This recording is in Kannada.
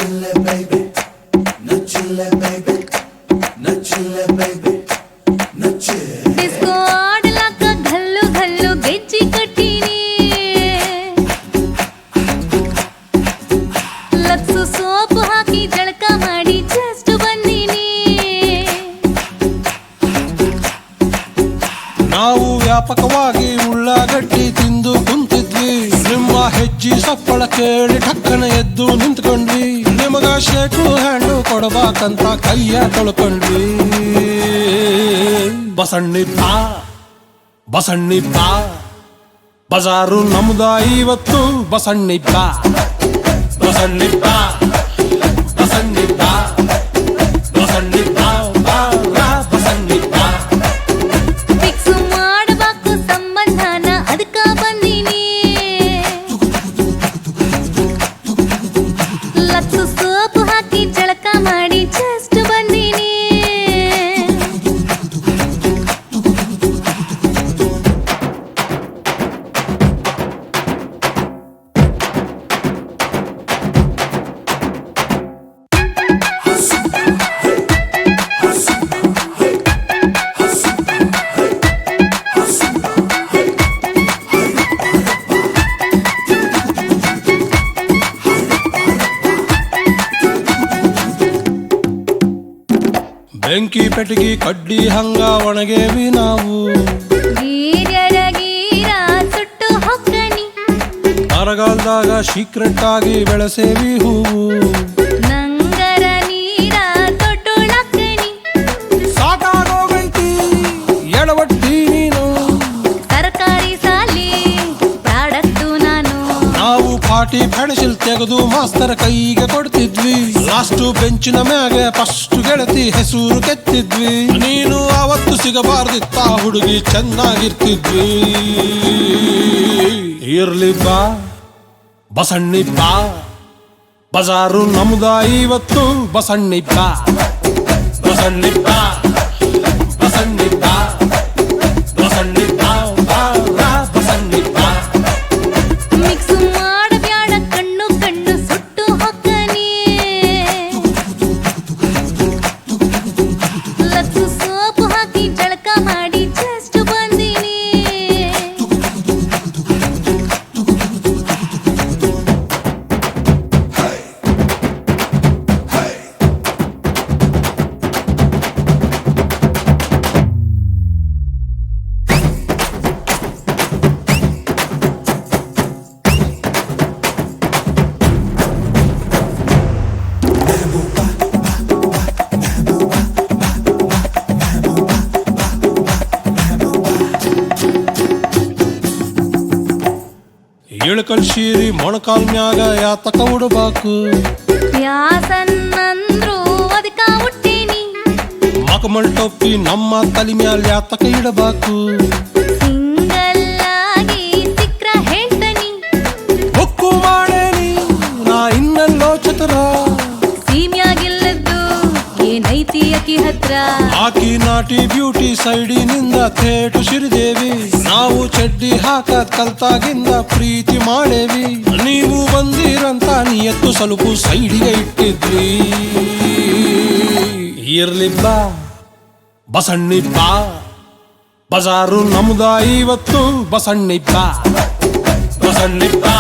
Nuchille baby, nuchille baby, nuchille baby, nuchille. Disco आडलाक घल्लु घल्लु ಗೆಜ್ಜಿ ಕಟ್ಟಿನಿ ಲಕ್ಸು ಸೋಪ್ ಹಾಕಿ ಜಳಕ ಮಾಡಿ ಜಸ್ಟ್ ಬಂದಿನಿ ನಾವು ವ್ಯಾಪಕವಾಗಿ ಉಳ್ಳಾಗಡ್ಡಿ ತಿಂದು ಕುಂತಿದ್ವಿ ನಿಮ್ಮ ಹೆಜ್ಜಿ ಸಪ್ಪಳ ಕೇಳಿ ಠಕ್ಕನ ಎದ್ದು ನಿಂತ್ಕೊಂಡ್ವಿ ನಿಮಗ ಶೇಕು ಹ್ಯಾಂಡು ಕೊಡಬೇಕಂತ ಕೈಯ ತೊಳ್ಕೊಂಡ್ವಿ ಬಸಣ್ಣಿ ಬಾ ಬಸಣ್ಣಿ ಬಾ ಬಜಾರು ನಮ್ದ ಇವತ್ತು ಬಸಣ್ಣಿ ಬಾ ಬಸಣ್ಣಿ ಬಾ ಬಸಣ್ಣಿ ಬಾ ಬಸಣ್ಣಿ ಬಾ ಬಾ ಬಾ ಬಸಣ್ಣಿ ಬಾ ಫಿಕ್ಸ್ ಮಾಡಬೇಕು ಸಂಬಂಧನ ಅದಕ್ಕ ಬಂದಿನಿ ಲಕ್ಸು ಸೋಪ್ ಹಾಕಿ ಜಳಕ ಮಾಡಿ ಜಸ್ಟ್ ಬಂದಿನಿ ಬೆಂಕಿ ಪೆಟಗಿ ಕಡ್ಡಿ ಹಂಗ ಒಣಗೇವಿ ನಾವು ಗೀರ್ಯರ ಗೀರ ಸುಟ್ಟು ಹೊಕ್ಕನಿ ಬರಗಾಲದಾಗ ಸೀಕ್ರೆಟ್ ಆಗಿ ಬೆಳೆಸೇವಿ ಹೂವು ನಂಗರ ನೀರ ತೊಟ್ಟುಳಕ್ಕನಿ ಸಾಕಾಗೋಗೈತಿ ಎಡವಟ್ಟಿ ನೀನು ತರಕಾರಿ ಸಾಲಿ ಪ್ರಾಡಕ್ಟು ನಾನು ನಾವು ಪಾಟಿ ಪೆಣಸಿಲ್ ತೆಗೆದು ಮಾಸ್ತರ ಕೈಗೆ ಕೊಡ್ತಿದ್ವಿ ಲಾಸ್ಟ್ ಬೆಂಚಿನ ಮ್ಯಾಗೆ ಫಸ್ಟ್ ಗೆಳತಿ ಹೆಸರು ಕೆತ್ತಿದ್ವಿ ನೀನು ಅವತ್ತು ಸಿಗಬಾರ್ದಿತ್ತ ಹುಡುಗಿ ಚೆನ್ನಾಗಿರ್ತಿದ್ವಿ ಇರ್ಲಿ ಬಾ ಬಸಣ್ಣಿ ಬಾ ಬಜಾರು ನಮ್ದ ಇವತ್ತು ಬಸಣ್ಣಿ ಬಾ ಬಸಣ್ಣಿ ಬಾ ಬಸಣ್ಣಿ ಬಾ ಬಸಣ್ಣಿ ಬಾ ಬಾ ಬಾ ಬಸಣ್ಣಿ ಬಾ ಮಿಕ್ಸ್ ಮಾಡಬ್ಯಾಡ ಕಣ್ಣು ಕಣ್ಣು ಸುಟ್ಟು ಹೊಕ್ಕನಿ ಲಕ್ಸು ಸೋಪ್ ಹಾಕಿ ಜಳಕ ಮಾಡಿ ಜಸ್ಟ್ ಬಂದಿನಿ ಇಳಕಲ್ ಶೀರಿ ಮೊಣಕಾಲ್ ಮ್ಯಾಗ ಯಾತಕ ಉಡಬೇಕು ಯಾಸನ್ನಂದ್ರು ಅದಕ್ಕ ಹುಟ್ಟಿನಿ ಮಕಮಲ್ ಟೊಪ್ಪಿ ನಮ್ಮ ತಲೆ ಮ್ಯಾಲ ಯಾತಕ ಇಡಬೇಕು ಸಿಂಗಲ್ ಆಗಿ ಸಿಕ್ರ ಹೇಳ್ತನಿ ಹೊಕ್ಕು ಮಾಡೇನಿ ನಾ ಇನ್ನೆಲ್ಲೋ ಚತುರ ಸೀಮ್ಯಾಗಿಲ್ಲದ್ದು ಏನೈತಿ ಅಕಿ ಹತ್ರ ಆಕಿ ನಾಟಿ ಬ್ಯೂಟಿ ಸೈಡಿನಿಂದ ಥೇಟು ಸಿರಿದೇವಿ ನಾವು ಚಡ್ಡಿ ಹಾಕದ್ ಕಲ್ತಾಗಿಂದ ಪ್ರೀತಿ ಮಾಡೇವಿ ನೀವು ಬಂದಿರಂತ ನಿಯತ್ತು ಸ್ವಲ್ಪ ಸೈಡಿಗೆ ಇಟ್ಟಿದ್ವಿ ಇರ್ಲಿ ಬಾ ಬಸಣ್ಣಿ ಬಾ ಬಜಾರು ನಮ್ದ ಇವತ್ತು ಬಸಣ್ಣಿ ಬಾ ಬಸಣ್ಣಿ ಬಾ